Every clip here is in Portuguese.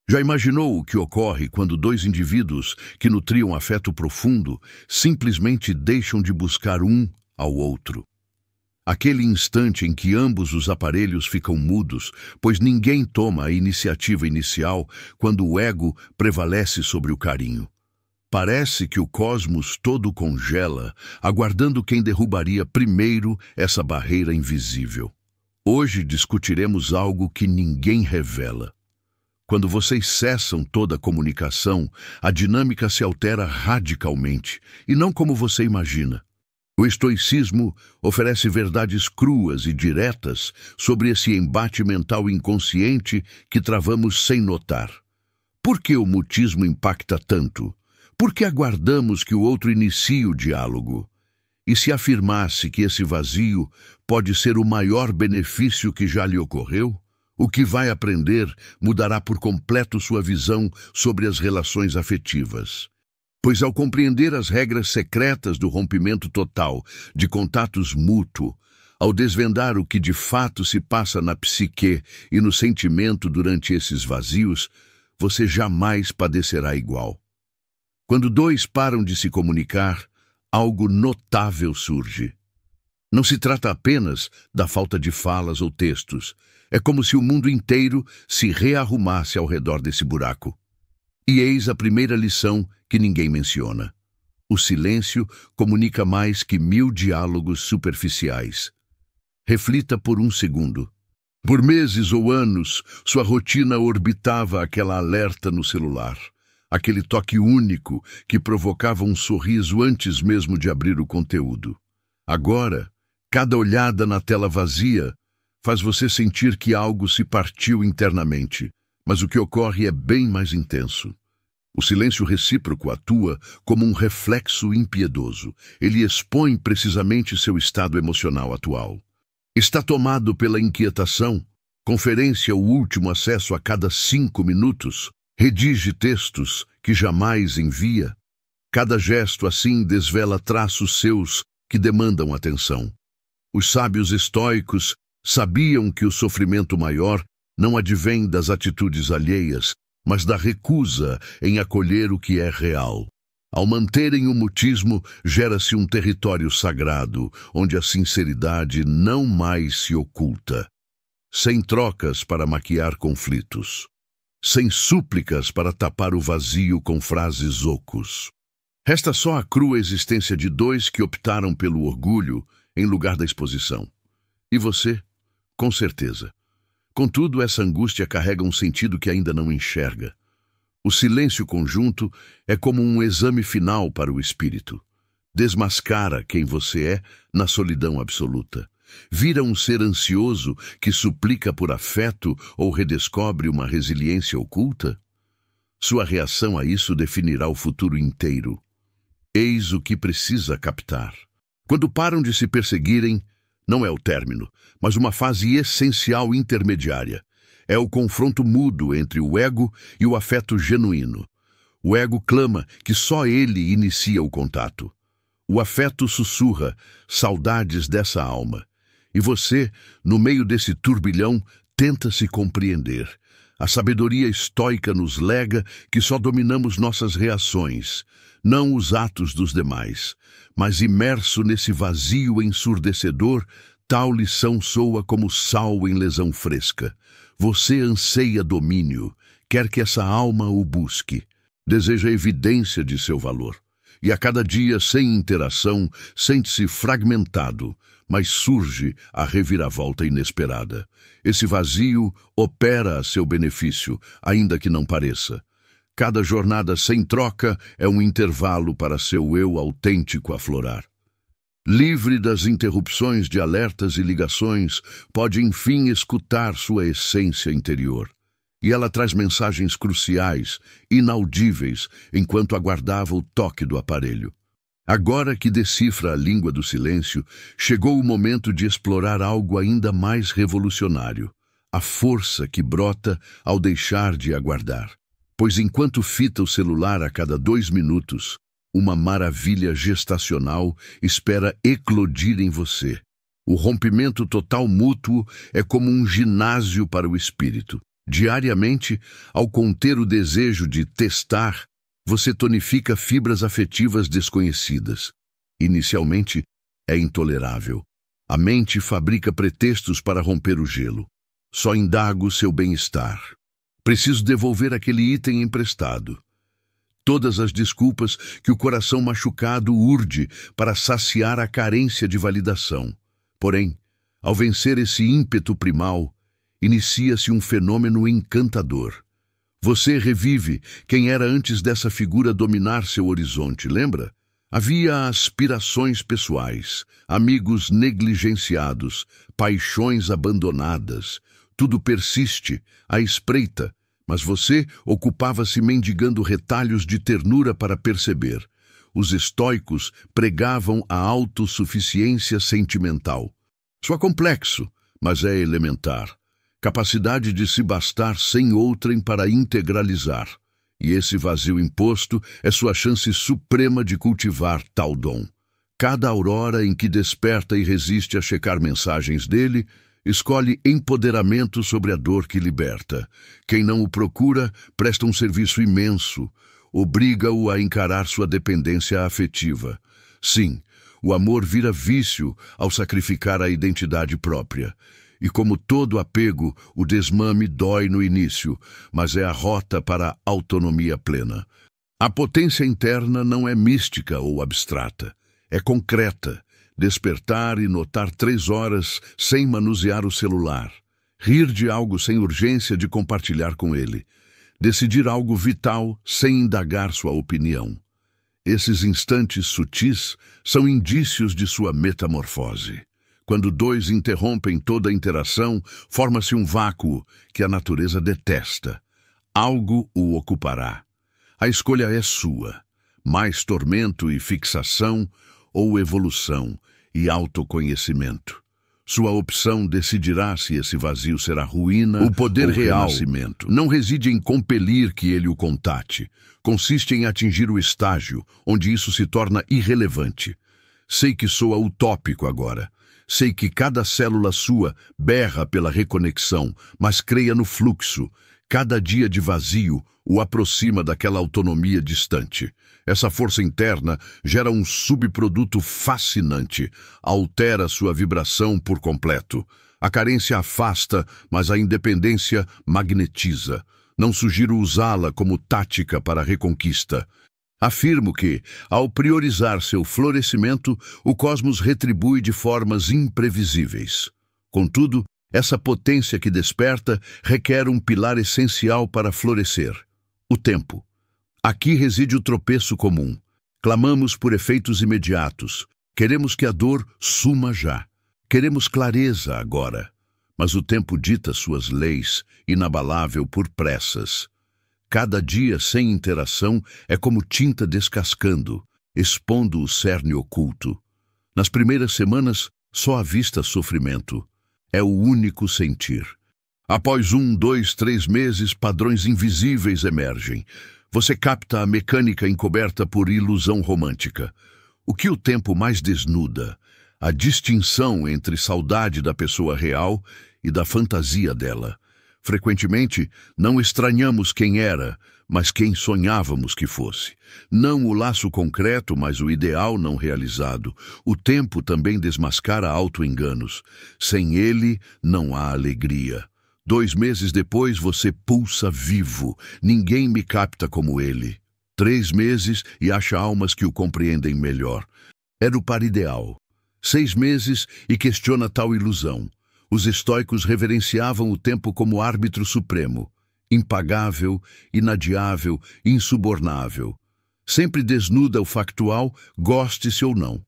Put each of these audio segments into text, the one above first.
Já imaginou o que ocorre quando dois indivíduos que nutriam afeto profundo simplesmente deixam de buscar um ao outro? Aquele instante em que ambos os aparelhos ficam mudos, pois ninguém toma a iniciativa inicial quando o ego prevalece sobre o carinho. Parece que o cosmos todo congela, aguardando quem derrubaria primeiro essa barreira invisível. Hoje discutiremos algo que ninguém revela. Quando vocês cessam toda a comunicação, a dinâmica se altera radicalmente, e não como você imagina. O estoicismo oferece verdades cruas e diretas sobre esse embate mental inconsciente que travamos sem notar. Por que o mutismo impacta tanto? Por que aguardamos que o outro inicie o diálogo? E se afirmasse que esse vazio pode ser o maior benefício que já lhe ocorreu? O que vai aprender mudará por completo sua visão sobre as relações afetivas. Pois ao compreender as regras secretas do rompimento total de contatos mútuos, ao desvendar o que de fato se passa na psique e no sentimento durante esses vazios, você jamais padecerá igual. Quando dois param de se comunicar, algo notável surge. Não se trata apenas da falta de falas ou textos. É como se o mundo inteiro se rearrumasse ao redor desse buraco. E eis a primeira lição que ninguém menciona. O silêncio comunica mais que 1000 diálogos superficiais. Reflita por um segundo. Por meses ou anos, sua rotina orbitava aquela alerta no celular. Aquele toque único que provocava um sorriso antes mesmo de abrir o conteúdo. Agora, cada olhada na tela vazia faz você sentir que algo se partiu internamente, mas o que ocorre é bem mais intenso. O silêncio recíproco atua como um reflexo impiedoso. Ele expõe precisamente seu estado emocional atual. Está tomado pela inquietação, conferência o último acesso a cada 5 minutos, redige textos que jamais envia. Cada gesto assim desvela traços seus que demandam atenção. Os sábios estoicos sabiam que o sofrimento maior não advém das atitudes alheias, mas da recusa em acolher o que é real. Ao manterem o mutismo, gera-se um território sagrado, onde a sinceridade não mais se oculta. Sem trocas para maquiar conflitos. Sem súplicas para tapar o vazio com frases ocos. Resta só a crua existência de dois que optaram pelo orgulho em lugar da exposição. E você? Com certeza. Contudo, essa angústia carrega um sentido que ainda não enxerga. O silêncio conjunto é como um exame final para o espírito. Desmascara quem você é na solidão absoluta. Vira um ser ansioso que suplica por afeto ou redescobre uma resiliência oculta? Sua reação a isso definirá o futuro inteiro. Eis o que precisa captar. Quando param de se perseguirem, não é o término, mas uma fase essencial intermediária. É o confronto mudo entre o ego e o afeto genuíno. O ego clama que só ele inicia o contato. O afeto sussurra, saudades dessa alma. E você, no meio desse turbilhão, tenta se compreender. A sabedoria estoica nos lega que só dominamos nossas reações, não os atos dos demais. Mas imerso nesse vazio ensurdecedor, tal lição soa como sal em lesão fresca. Você anseia domínio, quer que essa alma o busque. Deseja evidência de seu valor. E a cada dia, sem interação, sente-se fragmentado, mas surge a reviravolta inesperada. Esse vazio opera a seu benefício, ainda que não pareça. Cada jornada sem troca é um intervalo para seu eu autêntico aflorar. Livre das interrupções de alertas e ligações, pode enfim escutar sua essência interior. E ela traz mensagens cruciais, inaudíveis, enquanto aguardava o toque do aparelho. Agora que decifra a língua do silêncio, chegou o momento de explorar algo ainda mais revolucionário, a força que brota ao deixar de aguardar. Pois enquanto fita o celular a cada 2 minutos, uma maravilha gestacional espera eclodir em você. O rompimento total mútuo é como um ginásio para o espírito. Diariamente, ao conter o desejo de testar, você tonifica fibras afetivas desconhecidas. Inicialmente, é intolerável. A mente fabrica pretextos para romper o gelo. Só indago seu bem-estar. Preciso devolver aquele item emprestado. Todas as desculpas que o coração machucado urde para saciar a carência de validação. Porém, ao vencer esse ímpeto primal, inicia-se um fenômeno encantador. Você revive quem era antes dessa figura dominar seu horizonte, lembra? Havia aspirações pessoais, amigos negligenciados, paixões abandonadas. Tudo persiste, à espreita, mas você ocupava-se mendigando retalhos de ternura para perceber. Os estoicos pregavam a autossuficiência sentimental. Soa complexo, mas é elementar. Capacidade de se bastar sem outrem para integralizar. E esse vazio imposto é sua chance suprema de cultivar tal dom. Cada aurora em que desperta e resiste a checar mensagens dele, escolhe empoderamento sobre a dor que liberta. Quem não o procura presta um serviço imenso, obriga-o a encarar sua dependência afetiva. Sim, o amor vira vício ao sacrificar a identidade própria. E como todo apego, o desmame dói no início, mas é a rota para a autonomia plena. A potência interna não é mística ou abstrata, é concreta. Despertar e notar 3 horas sem manusear o celular. Rir de algo sem urgência de compartilhar com ele. Decidir algo vital sem indagar sua opinião. Esses instantes sutis são indícios de sua metamorfose. Quando dois interrompem toda a interação, forma-se um vácuo que a natureza detesta. Algo o ocupará. A escolha é sua. Mais tormento e fixação ou evolução e autoconhecimento. Sua opção decidirá se esse vazio será ruína ou renascimento. O poder real não reside em compelir que ele o contate. Consiste em atingir o estágio onde isso se torna irrelevante. Sei que soa utópico agora. Sei que cada célula sua berra pela reconexão, mas creia no fluxo. Cada dia de vazio o aproxima daquela autonomia distante. Essa força interna gera um subproduto fascinante, altera sua vibração por completo. A carência afasta, mas a independência magnetiza. Não sugiro usá-la como tática para a reconquista. Afirmo que, ao priorizar seu florescimento, o cosmos retribui de formas imprevisíveis. Contudo, essa potência que desperta requer um pilar essencial para florescer: o tempo. Aqui reside o tropeço comum. Clamamos por efeitos imediatos. Queremos que a dor suma já. Queremos clareza agora. Mas o tempo dita suas leis, inabalável por pressas. Cada dia sem interação é como tinta descascando, expondo o cerne oculto. Nas primeiras semanas, só avista sofrimento. É o único sentir. Após 1, 2, 3 meses, padrões invisíveis emergem. Você capta a mecânica encoberta por ilusão romântica. O que o tempo mais desnuda? A distinção entre saudade da pessoa real e da fantasia dela. Frequentemente, não estranhamos quem era, mas quem sonhávamos que fosse. Não o laço concreto, mas o ideal não realizado. O tempo também desmascara auto-enganos. Sem ele, não há alegria. 2 meses depois, você pulsa vivo. Ninguém me capta como ele. 3 meses e acha almas que o compreendem melhor. Era o par ideal. 6 meses e questiona tal ilusão. Os estoicos reverenciavam o tempo como árbitro supremo, impagável, inadiável, insubornável. Sempre desnuda o factual, goste-se ou não.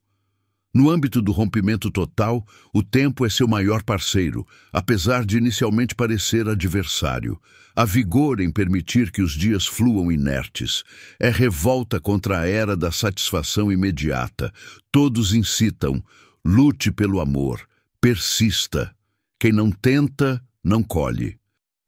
No âmbito do rompimento total, o tempo é seu maior parceiro, apesar de inicialmente parecer adversário. Há vigor em permitir que os dias fluam inertes. É revolta contra a era da satisfação imediata. Todos incitam, lute pelo amor, persista. Quem não tenta, não colhe.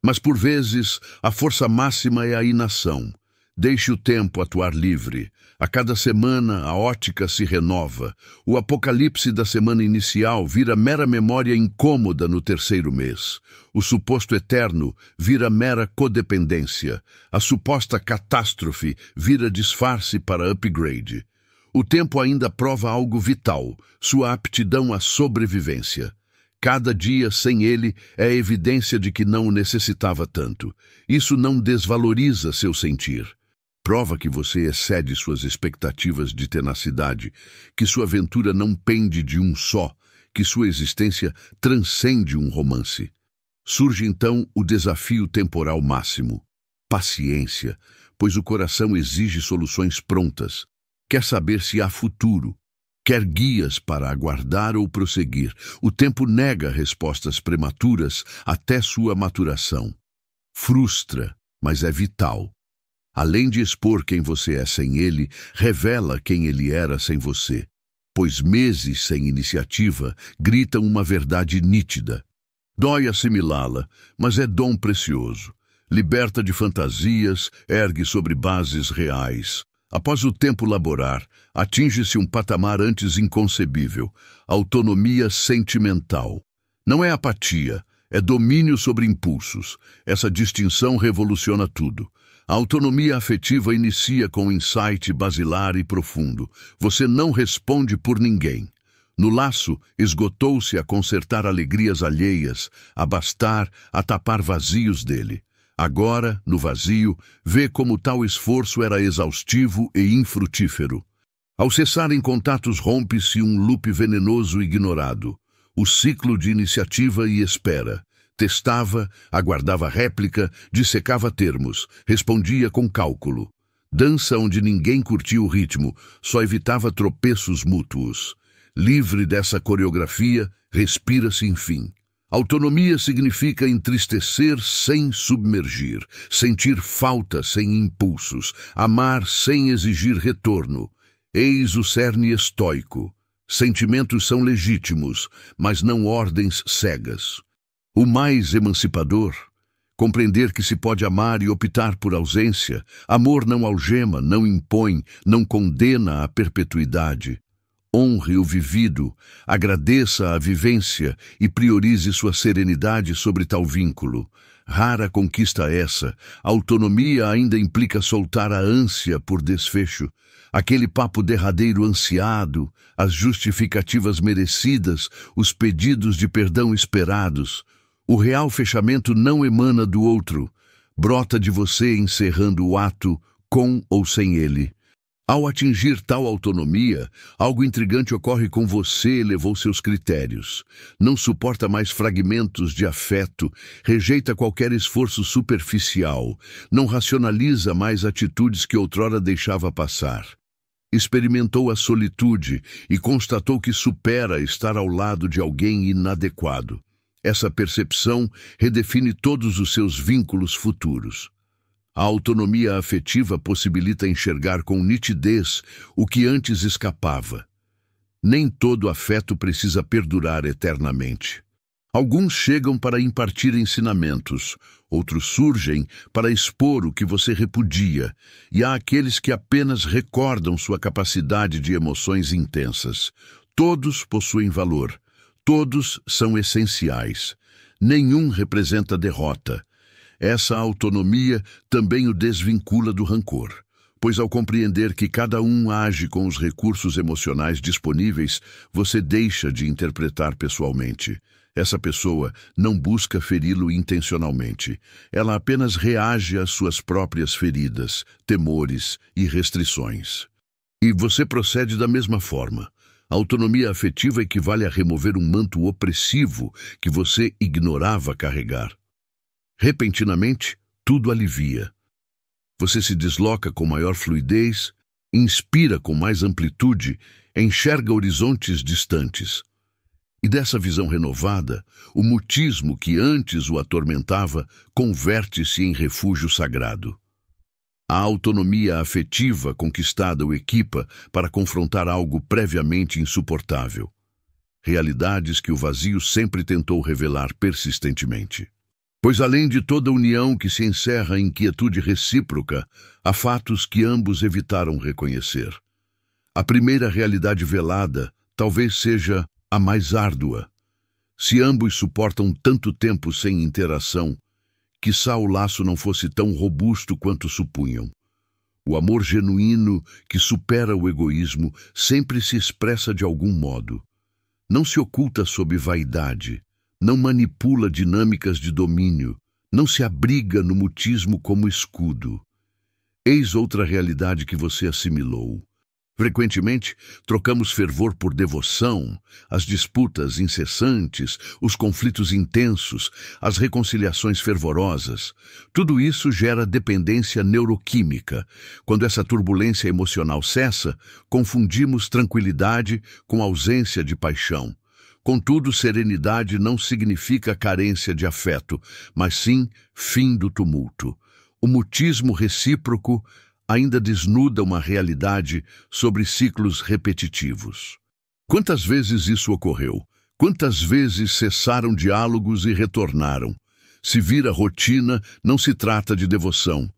Mas por vezes, a força máxima é a inação. Deixe o tempo atuar livre. A cada semana a ótica se renova. O apocalipse da semana inicial vira mera memória incômoda no terceiro mês. O suposto eterno vira mera codependência. A suposta catástrofe vira disfarce para upgrade. O tempo ainda prova algo vital, sua aptidão à sobrevivência. Cada dia sem ele é evidência de que não o necessitava tanto. Isso não desvaloriza seu sentir. Prova que você excede suas expectativas de tenacidade, que sua aventura não pende de um só, que sua existência transcende um romance. Surge então o desafio temporal máximo. Paciência, pois o coração exige soluções prontas. Quer saber se há futuro. Quer guias para aguardar ou prosseguir. O tempo nega respostas prematuras até sua maturação. Frustra, mas é vital. Além de expor quem você é sem ele, revela quem ele era sem você. Pois meses sem iniciativa gritam uma verdade nítida. Dói assimilá-la, mas é dom precioso. Liberta de fantasias, ergue sobre bases reais. Após o tempo laborar, atinge-se um patamar antes inconcebível, autonomia sentimental. Não é apatia, é domínio sobre impulsos. Essa distinção revoluciona tudo. A autonomia afetiva inicia com um insight basilar e profundo. Você não responde por ninguém. No laço, esgotou-se a consertar alegrias alheias, a bastar, a tapar vazios dele. Agora, no vazio, vê como tal esforço era exaustivo e infrutífero. Ao cessarem contatos rompe-se um loop venenoso ignorado. O ciclo de iniciativa e espera. Testava, aguardava réplica, dissecava termos, respondia com cálculo. Dança onde ninguém curtia o ritmo, só evitava tropeços mútuos. Livre dessa coreografia, respira-se enfim. Autonomia significa entristecer sem submergir, sentir falta sem impulsos, amar sem exigir retorno. Eis o cerne estoico. Sentimentos são legítimos, mas não ordens cegas. O mais emancipador, compreender que se pode amar e optar por ausência. Amor não algema, não impõe, não condena à perpetuidade. Honre o vivido, agradeça a vivência e priorize sua serenidade sobre tal vínculo. Rara conquista essa, a autonomia ainda implica soltar a ânsia por desfecho. Aquele papo derradeiro ansiado, as justificativas merecidas, os pedidos de perdão esperados. O real fechamento não emana do outro, brota de você encerrando o ato, com ou sem ele. Ao atingir tal autonomia, algo intrigante ocorre com você, elevou seus critérios. Não suporta mais fragmentos de afeto, rejeita qualquer esforço superficial, não racionaliza mais atitudes que outrora deixava passar. Experimentou a solitude e constatou que supera estar ao lado de alguém inadequado. Essa percepção redefine todos os seus vínculos futuros. A autonomia afetiva possibilita enxergar com nitidez o que antes escapava. Nem todo afeto precisa perdurar eternamente. Alguns chegam para impartir ensinamentos, outros surgem para expor o que você repudia, e há aqueles que apenas recordam sua capacidade de emoções intensas. Todos possuem valor, todos são essenciais. Nenhum representa derrota. Essa autonomia também o desvincula do rancor, pois ao compreender que cada um age com os recursos emocionais disponíveis, você deixa de interpretar pessoalmente. Essa pessoa não busca feri-lo intencionalmente. Ela apenas reage às suas próprias feridas, temores e restrições. E você procede da mesma forma. A autonomia afetiva equivale a remover um manto opressivo que você ignorava carregar. Repentinamente, tudo alivia. Você se desloca com maior fluidez, inspira com mais amplitude, enxerga horizontes distantes. E dessa visão renovada, o mutismo que antes o atormentava converte-se em refúgio sagrado. A autonomia afetiva conquistada o equipa para confrontar algo previamente insuportável. Realidades que o vazio sempre tentou revelar persistentemente. Pois além de toda união que se encerra em quietude recíproca, há fatos que ambos evitaram reconhecer. A primeira realidade velada talvez seja a mais árdua. Se ambos suportam tanto tempo sem interação, quiçá o laço não fosse tão robusto quanto supunham. O amor genuíno, que supera o egoísmo, sempre se expressa de algum modo. Não se oculta sob vaidade, não manipula dinâmicas de domínio, não se abriga no mutismo como escudo. Eis outra realidade que você assimilou. Frequentemente, trocamos fervor por devoção, as disputas incessantes, os conflitos intensos, as reconciliações fervorosas. Tudo isso gera dependência neuroquímica. Quando essa turbulência emocional cessa, confundimos tranquilidade com ausência de paixão. Contudo, serenidade não significa carência de afeto, mas sim fim do tumulto. O mutismo recíproco ainda desnuda uma realidade sobre ciclos repetitivos. Quantas vezes isso ocorreu? Quantas vezes cessaram diálogos e retornaram? Se vira rotina, não se trata de devoção.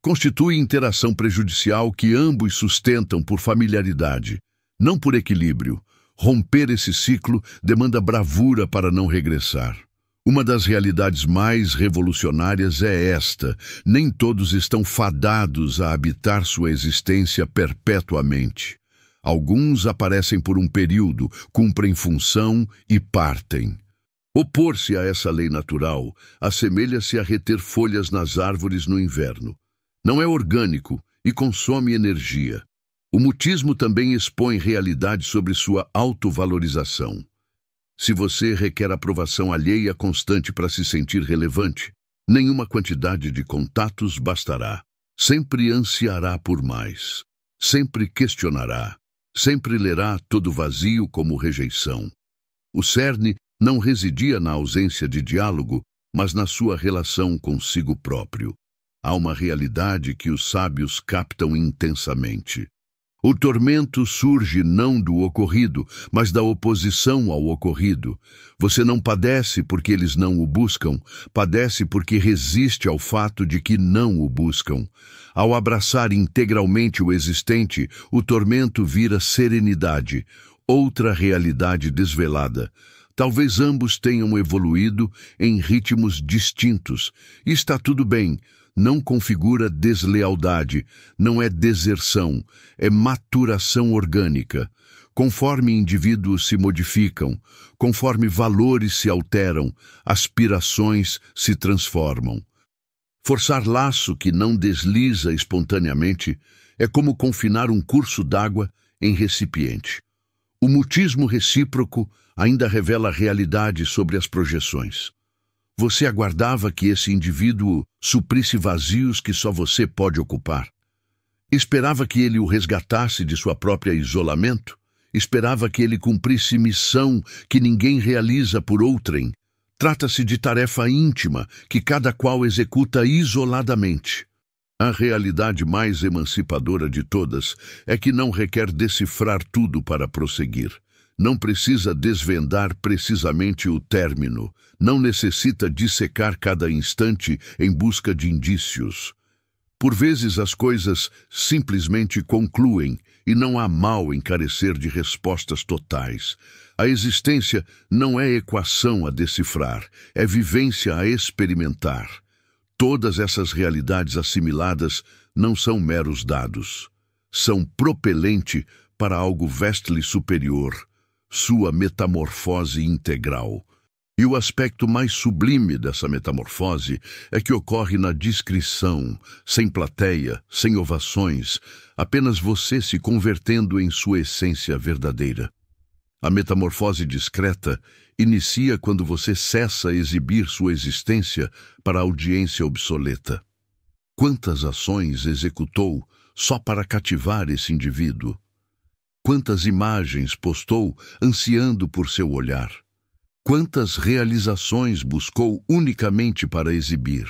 Constitui interação prejudicial que ambos sustentam por familiaridade, não por equilíbrio. Romper esse ciclo demanda bravura para não regressar. Uma das realidades mais revolucionárias é esta: nem todos estão fadados a habitar sua existência perpetuamente. Alguns aparecem por um período, cumprem função e partem. Opor-se a essa lei natural assemelha-se a reter folhas nas árvores no inverno. Não é orgânico e consome energia. O mutismo também expõe realidade sobre sua autovalorização. Se você requer aprovação alheia constante para se sentir relevante, nenhuma quantidade de contatos bastará. Sempre ansiará por mais. Sempre questionará. Sempre lerá todo vazio como rejeição. O cerne não residia na ausência de diálogo, mas na sua relação consigo próprio. Há uma realidade que os sábios captam intensamente. O tormento surge não do ocorrido, mas da oposição ao ocorrido. Você não padece porque eles não o buscam, padece porque resiste ao fato de que não o buscam. Ao abraçar integralmente o existente, o tormento vira serenidade, outra realidade desvelada. Talvez ambos tenham evoluído em ritmos distintos, e está tudo bem. Não configura deslealdade, não é deserção, é maturação orgânica. Conforme indivíduos se modificam, conforme valores se alteram, aspirações se transformam. Forçar laço que não desliza espontaneamente é como confinar um curso d'água em recipiente. O mutismo recíproco ainda revela a realidade sobre as projeções. Você aguardava que esse indivíduo suprisse vazios que só você pode ocupar? Esperava que ele o resgatasse de sua própria isolamento? Esperava que ele cumprisse missão que ninguém realiza por outrem? Trata-se de tarefa íntima que cada qual executa isoladamente. A realidade mais emancipadora de todas é que não requer decifrar tudo para prosseguir. Não precisa desvendar precisamente o término, não necessita dissecar cada instante em busca de indícios. Por vezes as coisas simplesmente concluem e não há mal em carecer de respostas totais. A existência não é equação a decifrar, é vivência a experimentar. Todas essas realidades assimiladas não são meros dados. São propelente para algo vastly superior, sua metamorfose integral. E o aspecto mais sublime dessa metamorfose é que ocorre na discrição, sem plateia, sem ovações, apenas você se convertendo em sua essência verdadeira. A metamorfose discreta inicia quando você cessa exibir sua existência para a audiência obsoleta. Quantas ações executou só para cativar esse indivíduo? Quantas imagens postou ansiando por seu olhar? Quantas realizações buscou unicamente para exibir?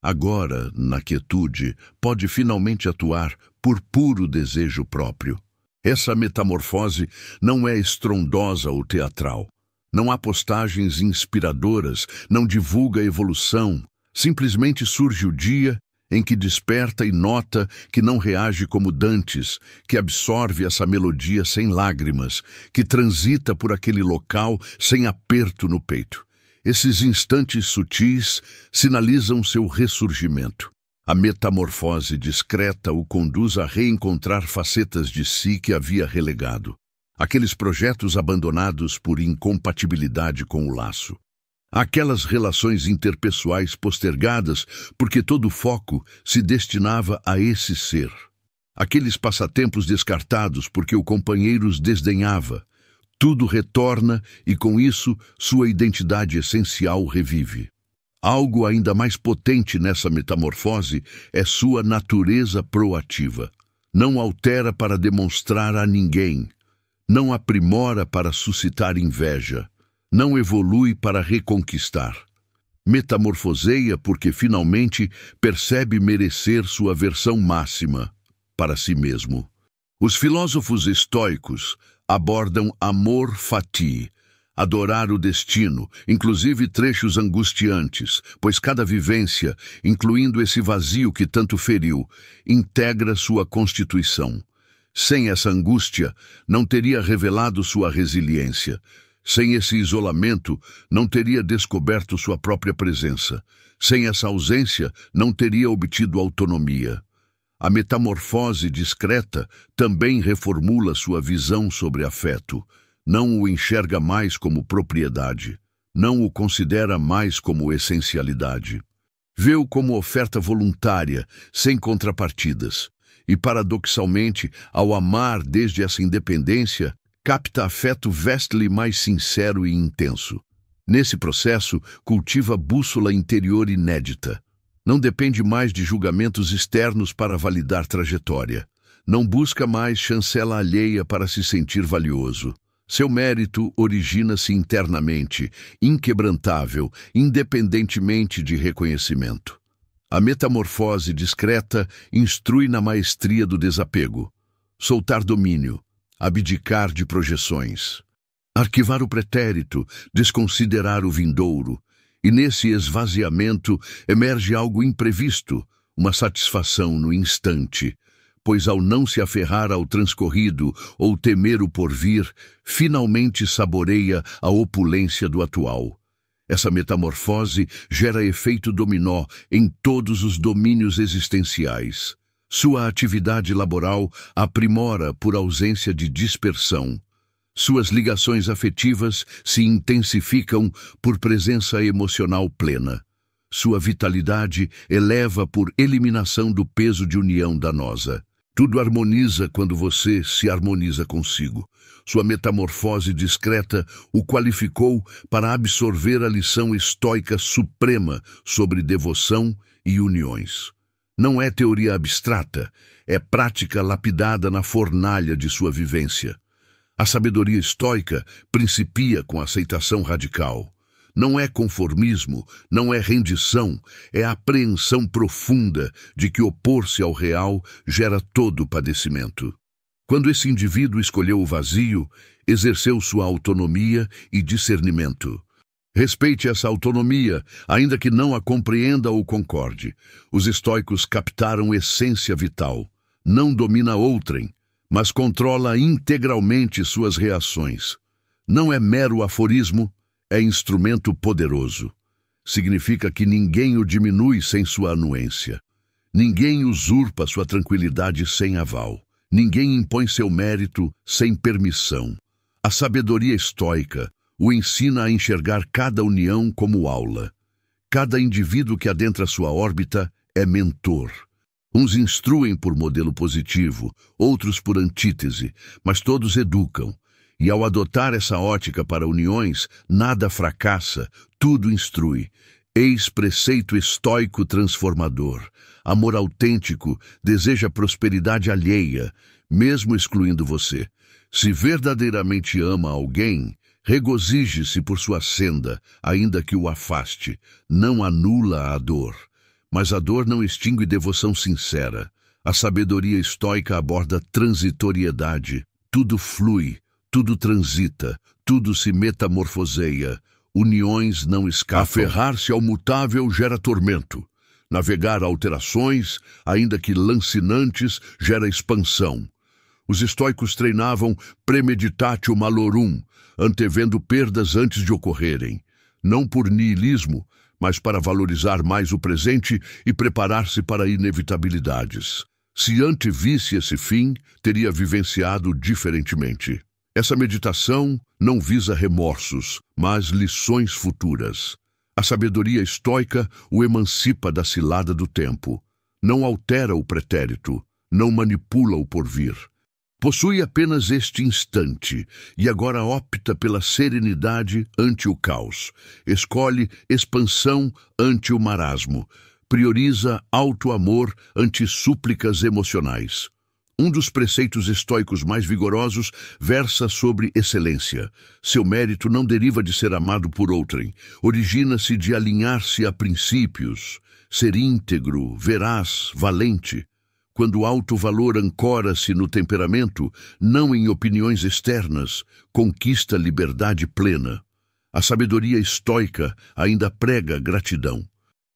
Agora, na quietude, pode finalmente atuar por puro desejo próprio. Essa metamorfose não é estrondosa ou teatral. Não há postagens inspiradoras, não divulga evolução. Simplesmente surge o dia em que desperta e nota que não reage como dantes, que absorve essa melodia sem lágrimas, que transita por aquele local sem aperto no peito. Esses instantes sutis sinalizam seu ressurgimento. A metamorfose discreta o conduz a reencontrar facetas de si que havia relegado. Aqueles projetos abandonados por incompatibilidade com o laço. Aquelas relações interpessoais postergadas porque todo o foco se destinava a esse ser. Aqueles passatempos descartados porque o companheiro os desdenhava. Tudo retorna e, com isso, sua identidade essencial revive. Algo ainda mais potente nessa metamorfose é sua natureza proativa. Não altera para demonstrar a ninguém. Não aprimora para suscitar inveja. Não evolui para reconquistar. Metamorfoseia porque finalmente percebe merecer sua versão máxima para si mesmo. Os filósofos estoicos abordam amor fati, adorar o destino, inclusive trechos angustiantes, pois cada vivência, incluindo esse vazio que tanto feriu, integra sua constituição. Sem essa angústia, não teria revelado sua resiliência. Sem esse isolamento, não teria descoberto sua própria presença. Sem essa ausência, não teria obtido autonomia. A metamorfose discreta também reformula sua visão sobre afeto. Não o enxerga mais como propriedade. Não o considera mais como essencialidade. Vê-o como oferta voluntária, sem contrapartidas. E, paradoxalmente, ao amar desde essa independência, capta afeto veste-lhe mais sincero e intenso. Nesse processo, cultiva bússola interior inédita. Não depende mais de julgamentos externos para validar trajetória. Não busca mais chancela alheia para se sentir valioso. Seu mérito origina-se internamente, inquebrantável, independentemente de reconhecimento. A metamorfose discreta instrui na maestria do desapego. Soltar domínio. Abdicar de projeções, arquivar o pretérito, desconsiderar o vindouro, e nesse esvaziamento emerge algo imprevisto, uma satisfação no instante, pois ao não se aferrar ao transcorrido ou temer o porvir, finalmente saboreia a opulência do atual. Essa metamorfose gera efeito dominó em todos os domínios existenciais. Sua atividade laboral aprimora por ausência de dispersão. Suas ligações afetivas se intensificam por presença emocional plena. Sua vitalidade eleva por eliminação do peso de união danosa. Tudo harmoniza quando você se harmoniza consigo. Sua metamorfose discreta o qualificou para absorver a lição estoica suprema sobre devoção e uniões. Não é teoria abstrata, é prática lapidada na fornalha de sua vivência. A sabedoria estoica principia com aceitação radical. Não é conformismo, não é rendição, é apreensão profunda de que opor-se ao real gera todo o padecimento. Quando esse indivíduo escolheu o vazio, exerceu sua autonomia e discernimento. Respeite essa autonomia, ainda que não a compreenda ou concorde. Os estoicos captaram essência vital. Não domina outrem, mas controla integralmente suas reações. Não é mero aforismo, é instrumento poderoso. Significa que ninguém o diminui sem sua anuência. Ninguém usurpa sua tranquilidade sem aval. Ninguém impõe seu mérito sem permissão. A sabedoria estoica o ensina a enxergar cada união como aula. Cada indivíduo que adentra sua órbita é mentor. Uns instruem por modelo positivo, outros por antítese, mas todos educam. E ao adotar essa ótica para uniões, nada fracassa, tudo instrui. Eis preceito estoico transformador. Amor autêntico deseja prosperidade alheia, mesmo excluindo você. Se verdadeiramente ama alguém, regozije-se por sua senda, ainda que o afaste. Não anula a dor. Mas a dor não extingue devoção sincera. A sabedoria estoica aborda transitoriedade. Tudo flui, tudo transita, tudo se metamorfoseia, uniões não escapam. Aferrar-se ao mutável gera tormento. Navegar alterações, ainda que lancinantes, gera expansão. Os estoicos treinavam premeditatio malorum, antevendo perdas antes de ocorrerem, não por niilismo, mas para valorizar mais o presente e preparar-se para inevitabilidades. Se antevisse esse fim, teria vivenciado diferentemente. Essa meditação não visa remorsos, mas lições futuras. A sabedoria estoica o emancipa da cilada do tempo. Não altera o pretérito, não manipula o porvir. Possui apenas este instante e agora opta pela serenidade ante o caos. Escolhe expansão ante o marasmo. Prioriza auto-amor ante súplicas emocionais. Um dos preceitos estoicos mais vigorosos versa sobre excelência. Seu mérito não deriva de ser amado por outrem, origina-se de alinhar-se a princípios, ser íntegro, veraz, valente. Quando o alto valor ancora-se no temperamento, não em opiniões externas, conquista liberdade plena. A sabedoria estoica ainda prega gratidão.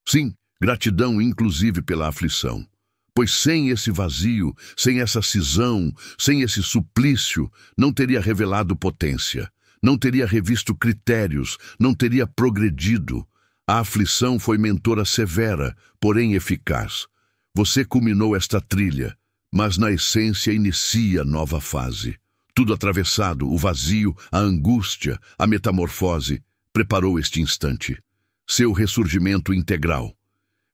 Sim, gratidão inclusive pela aflição. Pois sem esse vazio, sem essa cisão, sem esse suplício, não teria revelado potência, não teria revisto critérios, não teria progredido. A aflição foi mentora severa, porém eficaz. Você culminou esta trilha, mas na essência inicia nova fase. Tudo atravessado, o vazio, a angústia, a metamorfose, preparou este instante. Seu ressurgimento integral.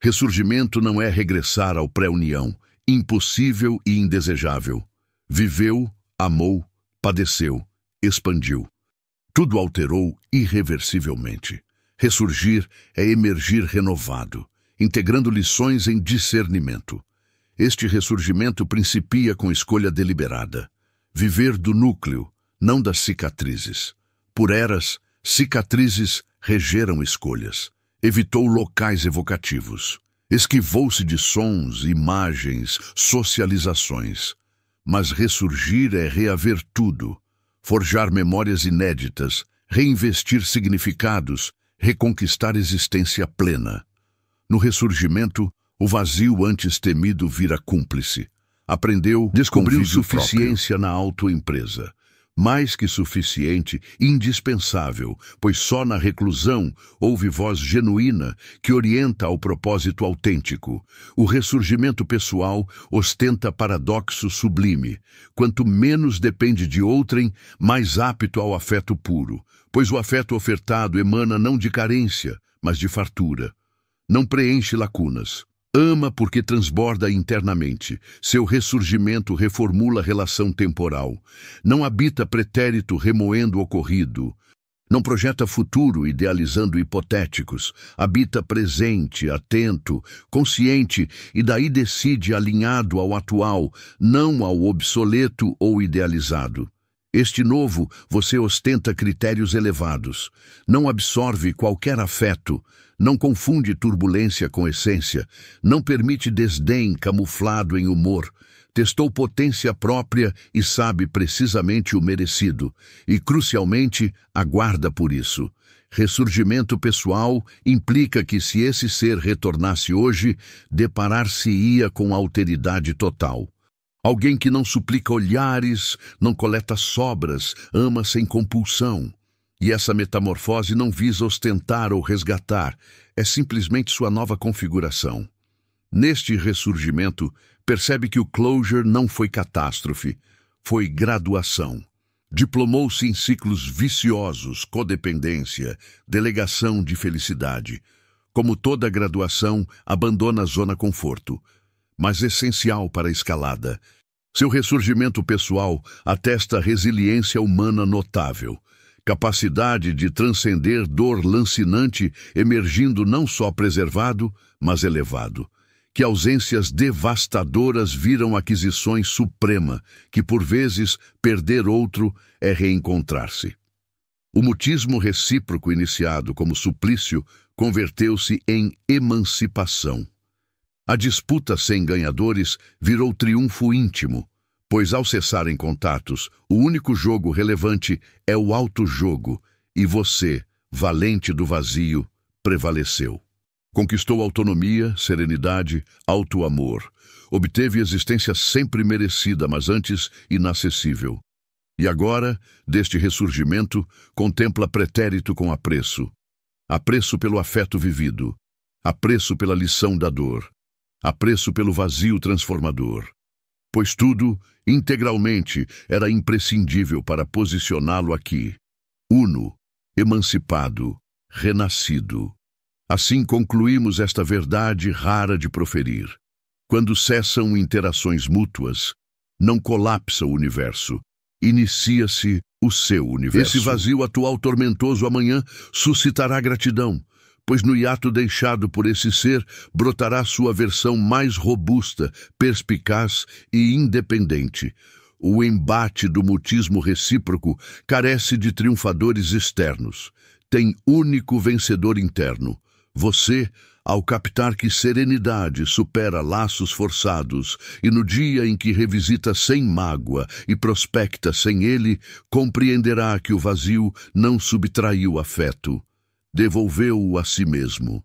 Ressurgimento não é regressar ao pré-união, impossível e indesejável. Viveu, amou, padeceu, expandiu. Tudo alterou irreversivelmente. Ressurgir é emergir renovado, integrando lições em discernimento. Este ressurgimento principia com escolha deliberada. Viver do núcleo, não das cicatrizes. Por eras, cicatrizes regeram escolhas. Evitou locais evocativos. Esquivou-se de sons, imagens, socializações. Mas ressurgir é reaver tudo, forjar memórias inéditas, reinvestir significados, reconquistar existência plena. No ressurgimento, o vazio antes temido vira cúmplice. Descobriu suficiência na autoempresa. Mais que suficiente, indispensável, pois só na reclusão houve voz genuína que orienta ao propósito autêntico. O ressurgimento pessoal ostenta paradoxo sublime. Quanto menos depende de outrem, mais apto ao afeto puro, pois o afeto ofertado emana não de carência, mas de fartura. Não preenche lacunas. Ama porque transborda internamente. Seu ressurgimento reformula a relação temporal. Não habita pretérito remoendo o ocorrido. Não projeta futuro idealizando hipotéticos. Habita presente, atento, consciente e daí decide alinhado ao atual, não ao obsoleto ou idealizado. Este novo, você ostenta critérios elevados. Não absorve qualquer afeto. Não confunde turbulência com essência, não permite desdém camuflado em humor, testou potência própria e sabe precisamente o merecido, e crucialmente aguarda por isso. Ressurgimento pessoal implica que se esse ser retornasse hoje, deparar-se-ia com alteridade total. Alguém que não suplica olhares, não coleta sobras, ama sem compulsão. E essa metamorfose não visa ostentar ou resgatar, é simplesmente sua nova configuração. Neste ressurgimento, percebe que o closure não foi catástrofe, foi graduação. Diplomou-se em ciclos viciosos, codependência, delegação de felicidade. Como toda graduação, abandona a zona conforto, mas essencial para a escalada. Seu ressurgimento pessoal atesta resiliência humana notável. Capacidade de transcender dor lancinante, emergindo não só preservado, mas elevado. Que ausências devastadoras viram aquisições suprema, que por vezes perder outro é reencontrar-se. O mutismo recíproco iniciado como suplício converteu-se em emancipação. A disputa sem ganhadores virou triunfo íntimo. Pois ao cessarem contatos, o único jogo relevante é o autojogo, e você, valente do vazio, prevaleceu. Conquistou autonomia, serenidade, auto-amor. Obteve existência sempre merecida, mas antes inacessível. E agora, deste ressurgimento, contempla pretérito com apreço. Apreço pelo afeto vivido. Apreço pela lição da dor. Apreço pelo vazio transformador. Pois tudo, integralmente, era imprescindível para posicioná-lo aqui. Uno, emancipado, renascido. Assim concluímos esta verdade rara de proferir. Quando cessam interações mútuas, não colapsa o universo. Inicia-se o seu universo. Esse vazio atual tormentoso amanhã suscitará gratidão, pois no hiato deixado por esse ser brotará sua versão mais robusta, perspicaz e independente. O embate do mutismo recíproco carece de triunfadores externos. Tem único vencedor interno. Você, ao captar que serenidade supera laços forçados, e no dia em que revisita sem mágoa e prospecta sem ele, compreenderá que o vazio não subtraiu afeto, devolveu-o a si mesmo.